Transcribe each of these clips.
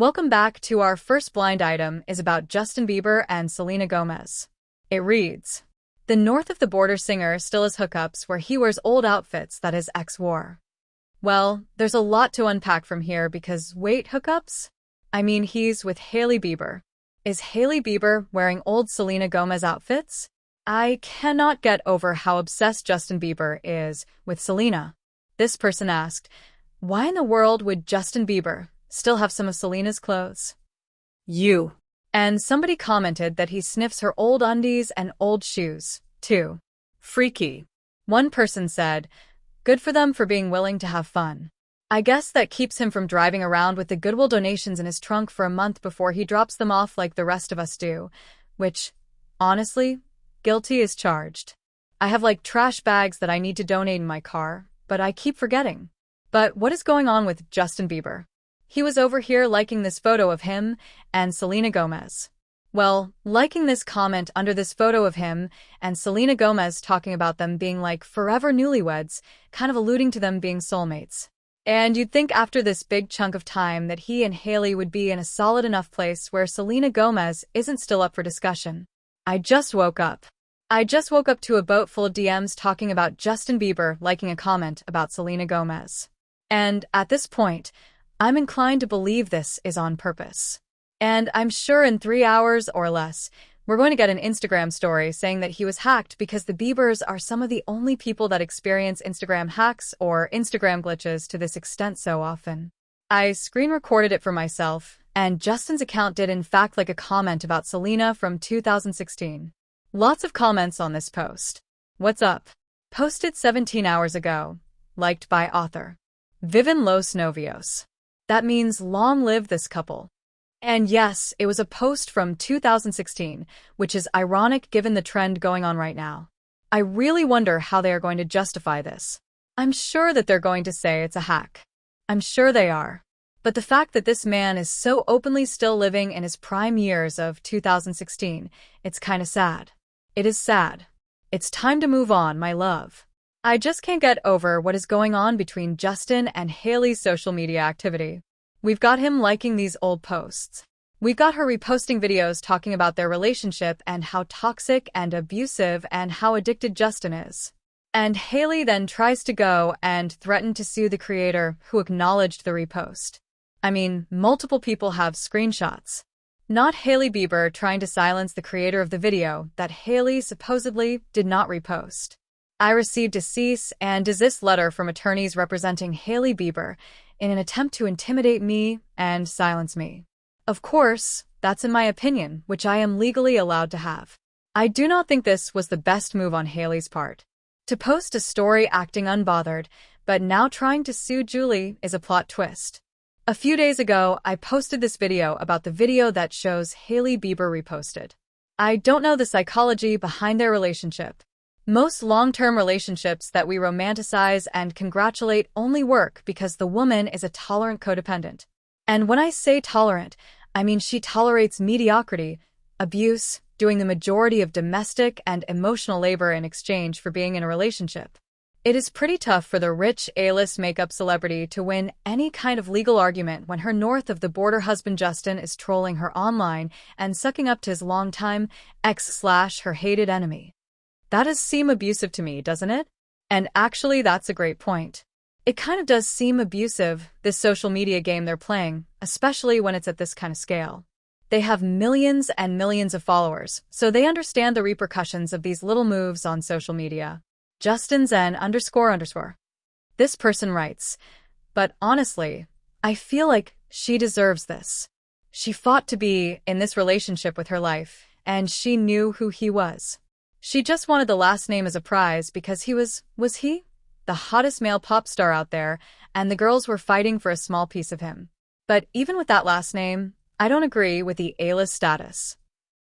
Welcome back to our first blind item is about Justin Bieber and Selena Gomez. It reads, the north of the border singer still has hookups where he wears old outfits that his ex wore. Well, there's a lot to unpack from here because wait, hookups? I mean, he's with Hailey Bieber. Is Hailey Bieber wearing old Selena Gomez outfits? I cannot get over how obsessed Justin Bieber is with Selena. This person asked, why in the world would Justin Bieber still have some of Selena's clothes? You. And somebody commented that he sniffs her old undies and old shoes, too. Freaky. One person said, good for them for being willing to have fun. I guess that keeps him from driving around with the Goodwill donations in his trunk for a month before he drops them off like the rest of us do, which, honestly, guilty as charged. I have like trash bags that I need to donate in my car, but I keep forgetting. But what is going on with Justin Bieber? He was over here liking this photo of him and Selena Gomez. Well, liking this comment under this photo of him and Selena Gomez talking about them being like forever newlyweds, kind of alluding to them being soulmates. And you'd think after this big chunk of time that he and Hailey would be in a solid enough place where Selena Gomez isn't still up for discussion. I just woke up to a boat full of DMs talking about Justin Bieber liking a comment about Selena Gomez. And at this point, I'm inclined to believe this is on purpose. And I'm sure in 3 hours or less, we're going to get an Instagram story saying that he was hacked because the Biebers are some of the only people that experience Instagram hacks or Instagram glitches to this extent so often. I screen recorded it for myself, and Justin's account did in fact like a comment about Selena from 2016. Lots of comments on this post. What's up? Posted 17 hours ago. Liked by author. Viven los novios. That means long live this couple. And yes, it was a post from 2016, which is ironic given the trend going on right now. I really wonder how they are going to justify this. I'm sure that they're going to say it's a hack. I'm sure they are. But the fact that this man is so openly still living in his prime years of 2016, it's kinda sad. It is sad. It's time to move on, my love. I just can't get over what is going on between Justin and Hailey's social media activity. We've got him liking these old posts. We've got her reposting videos talking about their relationship and how toxic and abusive and how addicted Justin is. And Hailey then tries to go and threaten to sue the creator who acknowledged the repost. I mean, multiple people have screenshots. Not Hailey Bieber trying to silence the creator of the video that Hailey supposedly did not repost. I received a cease and desist letter from attorneys representing Hailey Bieber in an attempt to intimidate me and silence me. Of course, that's in my opinion, which I am legally allowed to have. I do not think this was the best move on Hailey's part. To post a story acting unbothered, but now trying to sue Julie is a plot twist. A few days ago, I posted this video about the video that shows Hailey Bieber reposted. I don't know the psychology behind their relationship. Most long-term relationships that we romanticize and congratulate only work because the woman is a tolerant codependent. And when I say tolerant, I mean she tolerates mediocrity, abuse, doing the majority of domestic and emotional labor in exchange for being in a relationship. It is pretty tough for the rich A-list makeup celebrity to win any kind of legal argument when her north-of-the-border husband Justin is trolling her online and sucking up to his longtime ex/her hated enemy. That does seem abusive to me, doesn't it? And actually, that's a great point. It kind of does seem abusive, this social media game they're playing, especially when it's at this kind of scale. They have millions and millions of followers, so they understand the repercussions of these little moves on social media. JustinZen__. This person writes, but honestly, I feel like she deserves this. She fought to be in this relationship with her life, and she knew who he was. She just wanted the last name as a prize because he was he? The hottest male pop star out there, and the girls were fighting for a small piece of him. But even with that last name, I don't agree with the A-list status.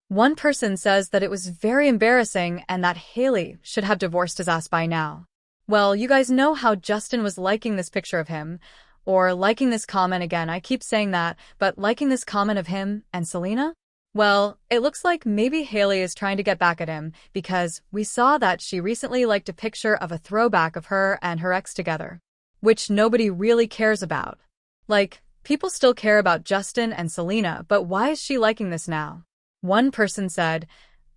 One person says that it was very embarrassing and that Hailey should have divorced his ass by now. Well, you guys know how Justin was liking this picture of him, or liking this comment again, I keep saying that, but liking this comment of him and Selena? Well, it looks like maybe Hailey is trying to get back at him because we saw that she recently liked a picture of a throwback of her and her ex together, which nobody really cares about. Like, People still care about Justin and Selena, but why is she liking this now? One person said,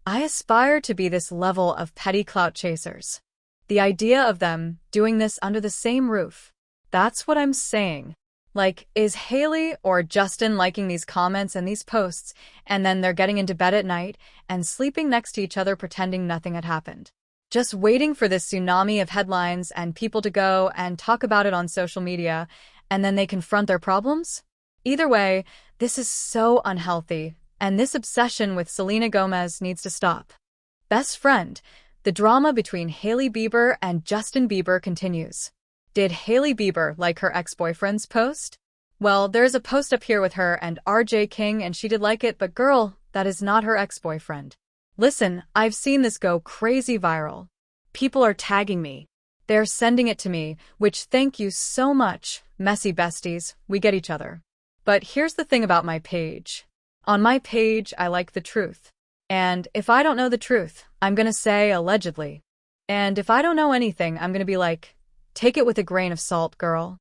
I aspire to be this level of petty clout chasers. The idea of them doing this under the same roof. That's what I'm saying. Like, is Hailey or Justin liking these comments and these posts, and then they're getting into bed at night and sleeping next to each other pretending nothing had happened? Just waiting for this tsunami of headlines and people to go and talk about it on social media, and then they confront their problems? Either way, this is so unhealthy, and this obsession with Selena Gomez needs to stop. Best friend, the drama between Hailey Bieber and Justin Bieber continues. Did Hailey Bieber like her ex-boyfriend's post? Well, there's a post up here with her and RJ King and she did like it, but girl, that is not her ex-boyfriend. Listen, I've seen this go crazy viral. People are tagging me. They're sending it to me, which thank you so much, messy besties, we get each other. But here's the thing about my page. On my page, I like the truth. And if I don't know the truth, I'm gonna say allegedly. And if I don't know anything, I'm gonna be like, take it with a grain of salt, girl.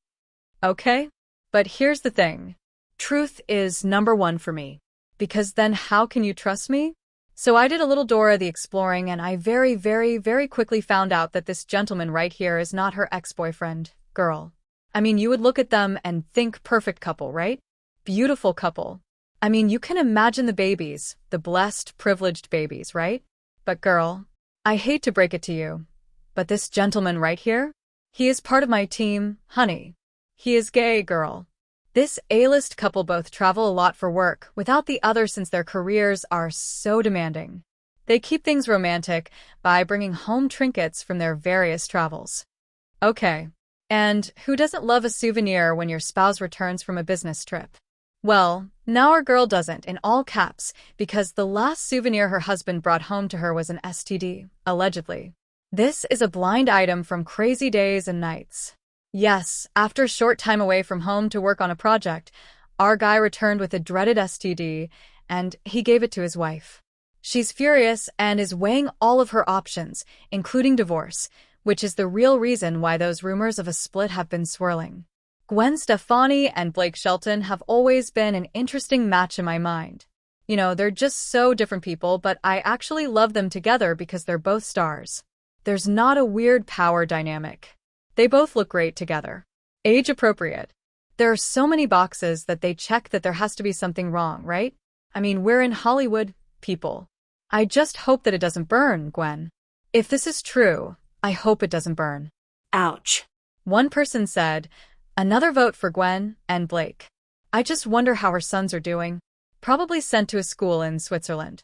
Okay? But here's the thing. Truth is number one for me. Because then how can you trust me? So I did a little Dora the Exploring and I very quickly found out that this gentleman right here is not her ex-boyfriend, girl. I mean, you would look at them and think perfect couple, right? Beautiful couple. I mean, you can imagine the babies, the blessed, privileged babies, right? But girl, I hate to break it to you, but this gentleman right here, he is part of my team, honey. He is gay, girl. This A-list couple both travel a lot for work, without the other since their careers are so demanding. They keep things romantic by bringing home trinkets from their various travels. Okay. And who doesn't love a souvenir when your spouse returns from a business trip? Well, now our girl doesn't, in all caps, because the last souvenir her husband brought home to her was an STD, allegedly. This is a blind item from Crazy Days and Nights. Yes, after a short time away from home to work on a project, our guy returned with a dreaded STD, and he gave it to his wife. She's furious and is weighing all of her options, including divorce, which is the real reason why those rumors of a split have been swirling. Gwen Stefani and Blake Shelton have always been an interesting match in my mind. You know, they're just so different people, but I actually love them together because they're both stars. There's not a weird power dynamic. They both look great together. Age appropriate. There are so many boxes that they check that there has to be something wrong, right? I mean, we're in Hollywood, people. I just hope that it doesn't burn, Gwen. If this is true, I hope it doesn't burn. Ouch. One person said, another vote for Gwen and Blake. I just wonder how her sons are doing. Probably sent to a school in Switzerland.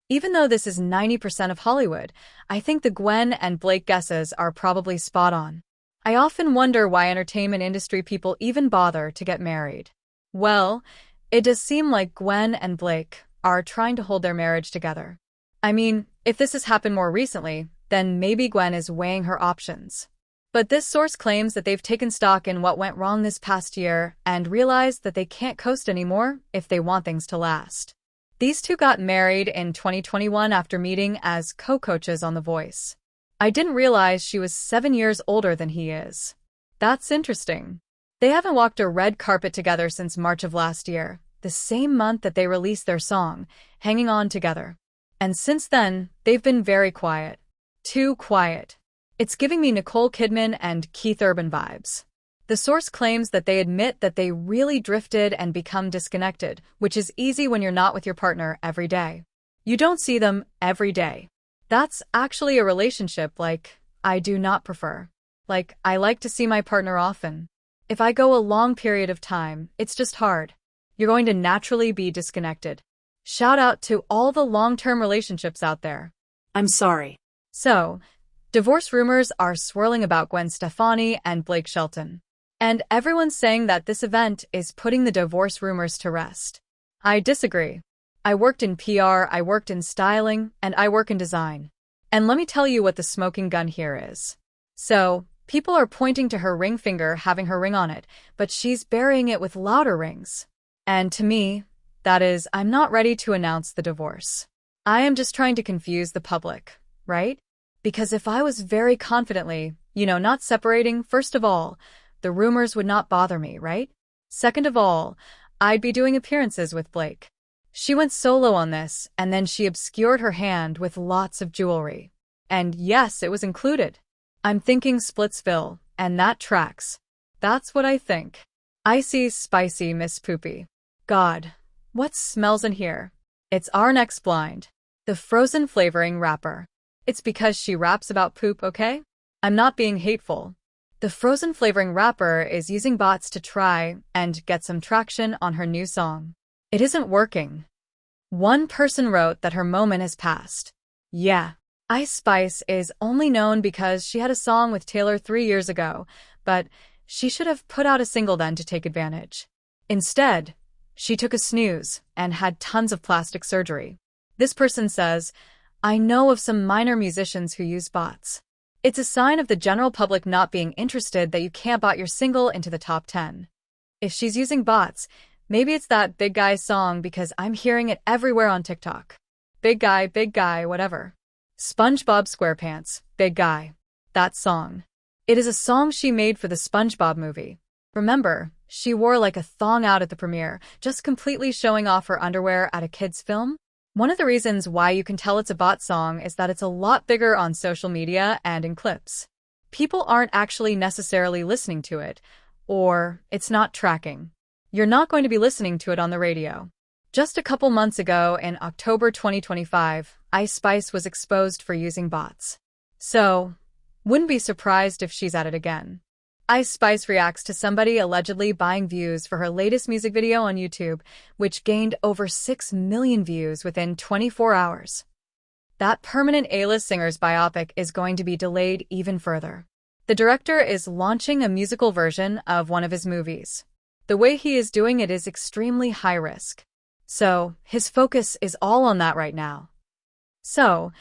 Even though this is 90% of Hollywood, I think the Gwen and Blake guesses are probably spot on. I often wonder why entertainment industry people even bother to get married. Well, it does seem like Gwen and Blake are trying to hold their marriage together. I mean, if this has happened more recently, then maybe Gwen is weighing her options. But this source claims that they've taken stock in what went wrong this past year and realized that they can't coast anymore if they want things to last. These two got married in 2021 after meeting as co-coaches on The Voice. I didn't realize she was 7 years older than he is. That's interesting. They haven't walked a red carpet together since March of last year, the same month that they released their song, Hanging On Together. And since then, they've been very quiet. Too quiet. It's giving me Nicole Kidman and Keith Urban vibes. The source claims that they admit that they really drifted and become disconnected, which is easy when you're not with your partner every day. You don't see them every day. That's actually a relationship I do not prefer. I like to see my partner often. If I go a long period of time, it's just hard. You're going to naturally be disconnected. Shout out to all the long-term relationships out there. I'm sorry. So, divorce rumors are swirling about Gwen Stefani and Blake Shelton. And everyone's saying that this event is putting the divorce rumors to rest. I disagree. I worked in PR, I worked in styling, and I work in design. And let me tell you what the smoking gun here is. So, people are pointing to her ring finger having her ring on it, but she's burying it with louder rings. And to me, that is, I'm not ready to announce the divorce. I am just trying to confuse the public, right? Because if I was very confidently, not separating, first of all, the rumors would not bother me, right? Second of all, I'd be doing appearances with Blake. She went solo on this, and then she obscured her hand with lots of jewelry. And yes, it was included. I'm thinking Splitsville, and that tracks. That's what I think. Icy, spicy Miss Poopy. God, what smells in here? It's our next blind. The frozen flavoring wrapper. It's because she raps about poop, okay? I'm not being hateful. The frozen flavoring wrapper is using bots to try and get some traction on her new song. It isn't working. One person wrote that her moment has passed. Yeah. Ice Spice is only known because she had a song with Taylor 3 years ago, but she should have put out a single then to take advantage. Instead, she took a snooze and had tons of plastic surgery. This person says, I know of some minor musicians who use bots. It's a sign of the general public not being interested that you can't bot your single into the top 10. If she's using bots, maybe it's that Big Guy song because I'm hearing it everywhere on TikTok. Big guy, whatever. SpongeBob SquarePants, Big Guy. That song. It is a song she made for the SpongeBob movie. Remember, she wore like a thong out at the premiere, just completely showing off her underwear at a kid's film? One of the reasons why you can tell it's a bot song is that it's a lot bigger on social media and in clips. People aren't actually necessarily listening to it, or it's not tracking. You're not going to be listening to it on the radio. Just a couple months ago, in October 2025, Ice Spice was exposed for using bots. So, wouldn't be surprised if she's at it again. Ice Spice reacts to somebody allegedly buying views for her latest music video on YouTube, which gained over 6 million views within 24 hours. That permanent A-list singer's biopic is going to be delayed even further. The director is launching a musical version of one of his movies. The way he is doing it is extremely high risk. So, his focus is all on that right now. So,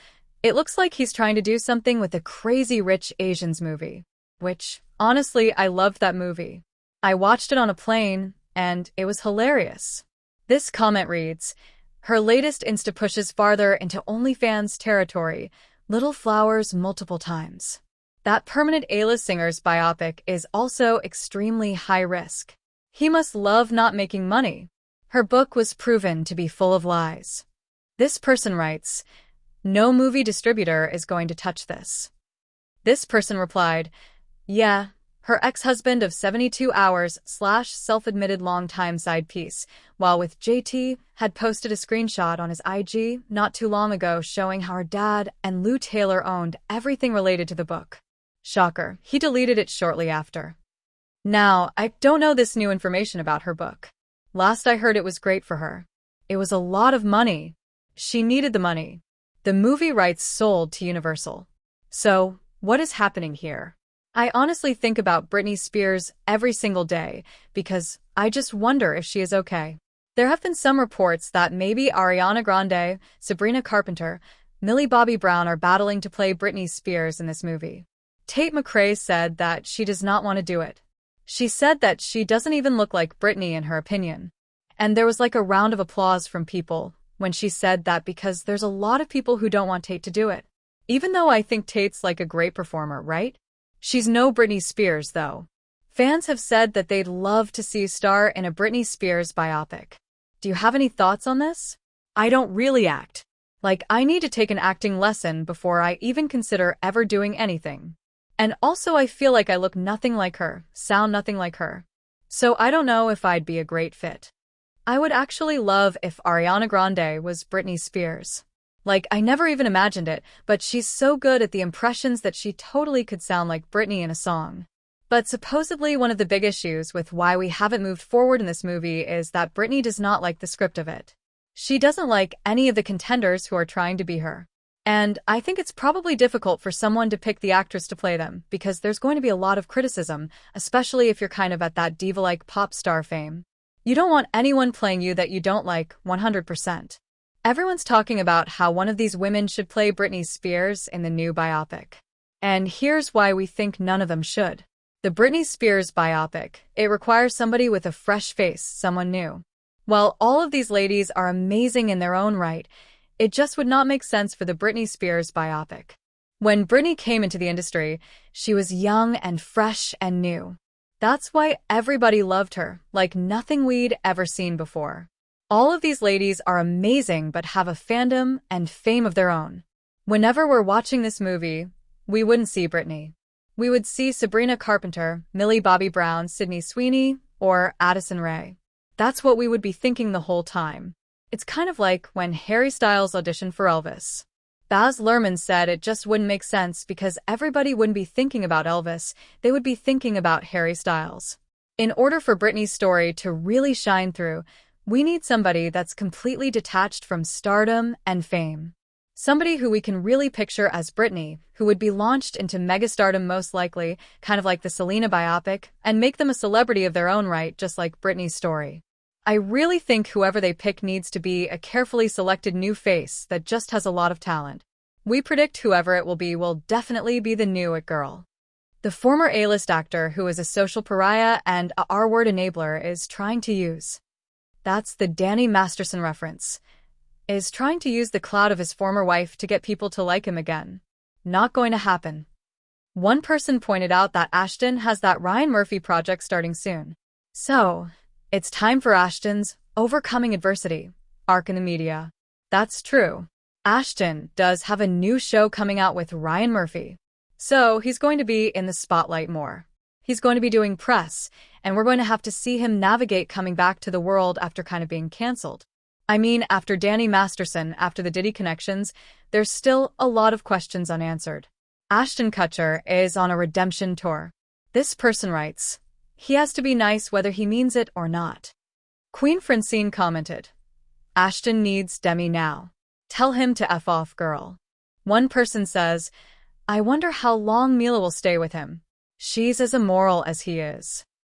it looks like he's trying to do something with the Crazy Rich Asians movie, which, honestly, I loved that movie. I watched it on a plane, and it was hilarious. This comment reads, her latest Insta pushes farther into OnlyFans territory, Little Flowers multiple times. That permanent A-list singer's biopic is also extremely high risk. He must love not making money. Her book was proven to be full of lies. This person writes, no movie distributor is going to touch this. This person replied, yeah, her ex-husband of 72 hours / self-admitted longtime side piece, while with JT, had posted a screenshot on his IG not too long ago showing how her dad and Lou Taylor owned everything related to the book. Shocker, he deleted it shortly after. Now, I don't know this new information about her book. Last I heard it was great for her. It was a lot of money. She needed the money. The movie rights sold to Universal. So, what is happening here? I honestly think about Britney Spears every single day because I just wonder if she is okay. There have been some reports that maybe Ariana Grande, Sabrina Carpenter, Millie Bobby Brown are battling to play Britney Spears in this movie. Tate McRae said that she does not want to do it. She said that she doesn't even look like Britney in her opinion. And there was like a round of applause from people when she said that because there's a lot of people who don't want Tate to do it. Even though I think Tate's like a great performer, right? She's no Britney Spears, though. Fans have said that they'd love to see you star in a Britney Spears biopic. Do you have any thoughts on this? I don't really act. Like, I need to take an acting lesson before I even consider ever doing anything. And also I feel like I look nothing like her, sound nothing like her. So I don't know if I'd be a great fit. I would actually love if Ariana Grande was Britney Spears. Like, I never even imagined it, but she's so good at the impressions that she totally could sound like Britney in a song. But supposedly one of the big issues with why we haven't moved forward in this movie is that Britney does not like the script of it. She doesn't like any of the contenders who are trying to be her. And I think it's probably difficult for someone to pick the actress to play them because there's going to be a lot of criticism, especially if you're kind of at that diva-like pop star fame. You don't want anyone playing you that you don't like 100%. Everyone's talking about how one of these women should play Britney Spears in the new biopic. And here's why we think none of them should. The Britney Spears biopic, it requires somebody with a fresh face, someone new. While all of these ladies are amazing in their own right, it just would not make sense for the Britney Spears biopic. When Britney came into the industry, she was young and fresh and new. That's why everybody loved her, like nothing we'd ever seen before. All of these ladies are amazing but have a fandom and fame of their own. Whenever we're watching this movie, we wouldn't see Britney. We would see Sabrina Carpenter, Millie Bobby Brown, Sydney Sweeney, or Addison Rae. That's what we would be thinking the whole time. It's kind of like when Harry Styles auditioned for Elvis. Baz Luhrmann said it just wouldn't make sense because everybody wouldn't be thinking about Elvis, they would be thinking about Harry Styles. In order for Britney's story to really shine through, we need somebody that's completely detached from stardom and fame. Somebody who we can really picture as Britney, who would be launched into megastardom most likely, kind of like the Selena biopic, and make them a celebrity of their own right, just like Britney's story. I really think whoever they pick needs to be a carefully selected new face that just has a lot of talent. We predict whoever it will definitely be the new it girl. The former A-list actor who is a social pariah and a R-word enabler is trying to use. That's the Danny Masterson reference. Is trying to use the clout of his former wife to get people to like him again. Not going to happen. One person pointed out that Ashton has that Ryan Murphy project starting soon. So, it's time for Ashton's Overcoming Adversity arc in the media. That's true. Ashton does have a new show coming out with Ryan Murphy. So, he's going to be in the spotlight more. He's going to be doing press, and we're going to have to see him navigate coming back to the world after kind of being canceled. I mean, after Danny Masterson, after the Diddy connections, there's still a lot of questions unanswered. Ashton Kutcher is on a redemption tour. This person writes, he has to be nice whether he means it or not. Queen Francine commented, Ashton needs Demi now. Tell him to F off, girl. One person says, I wonder how long Mila will stay with him. She's as immoral as he is.